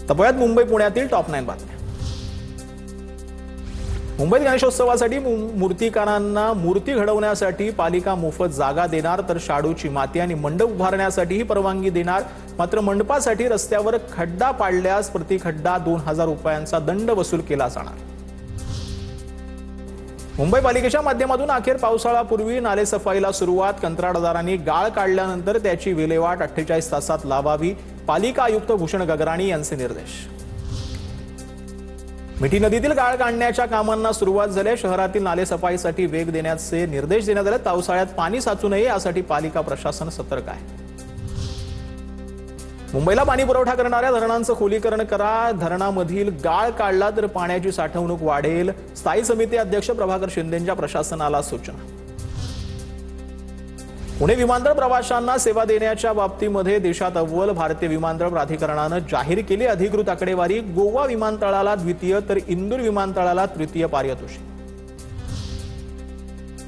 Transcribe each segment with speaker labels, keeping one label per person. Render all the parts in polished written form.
Speaker 1: तपायात मुंबई पुण्यातील टॉप 9 बातम्या। मुंबईत गणेशोत्सवासाठी मूर्तिकारांना मूर्ती घडवण्यासाठी पालिका मोफत जागा देणार, तर शाडूची माती आणि मंडप उभारण्यासाठीही परवानगी देणार। मात्र मंडपासाठी रस्त्यावर खड्डा पाडल्यास प्रति खड्डा 2000 रुपयांचा दंड वसूल केला जाणार। मुंबई पालिकेच्या माध्यमातून अखेर पावसाळ्यापूर्वी नालेसफाईला सुरुवात। कंत्राटदारांनी गाळ काढल्यानंतर त्याची विल्हेवाट 48 तासात लावावी, पालिका आयुक्त भूषण गगराणी यांचे निर्देश। मिठी नदीतील गाळ काढण्याच्या कामांना सुरुवात झाली। शहरातील नालेसफाईसाठी वेग देण्याचे निर्देश देण्यात आले। पावसाळ्यात पाणी साचू नये यासाठी पालिका प्रशासन सतर्क आहे। मुंबईला पाणी पुरवठा करणाऱ्या धरणांचं खोलीकरण करा। धरणामधील गाळ काढला तर पाण्याची साठवणूक वाढेल। स्थायी समिती अध्यक्ष प्रभाकर शिंदेंच्या प्रशासनाला सूचना। पुणे विमानतळ प्रवाशांना सेवा देण्याच्या बाबतीमध्ये देशात अव्वल। भारतीय विमानतळ प्राधिकरणाने जाहीर केली अधिकृत आकडेवारी। गोवा विमानतळाला द्वितीय तर इंदूर विमानतळाला तृतीय पारितोषिक।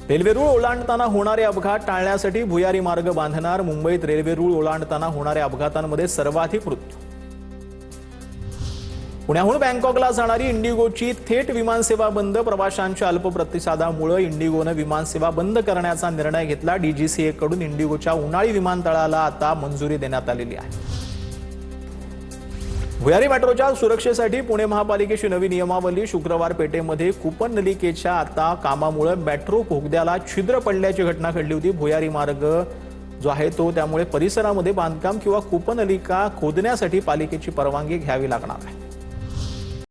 Speaker 1: रेल्वे रूळ ओलांडताना होणारे अपघात टाळण्यासाठी भुयारी मार्ग बांधणार। मुंबईत रेल्वे रूळ ओलांडताना होणाऱ्या अपघातांमध्ये सर्वाधिक मृत्यू। पुण्याहून बँकॉकला जाणारी इंडिगोची थेट विमानसेवा बंद। प्रवाशांच्या अल्प प्रतिसादामुळे इंडिगोने विमानसेवा बंद करण्याचा निर्णय घेतला। डीजीसीए कडून इंडिगोच्या उन्हाळी विमानतळाला आता मंजुरी देण्यात आलेली आहे। भुयारी मेट्रोच्या सुरक्षेसाठी पुणे महापालिकेची नवी नियमावली। शुक्रवार पेठेमध्ये कूपन नलिकेच्या आता कामामुळे मेट्रो बोगद्याला छिद्र पडल्याची घटना घडली होती। भुयारी मार्ग जो आहे तो त्यामुळे परिसरामध्ये बांधकाम किंवा कूपन नलिका खोदण्यासाठी पालिकेची परवानगी घ्यावी लागणार आहे।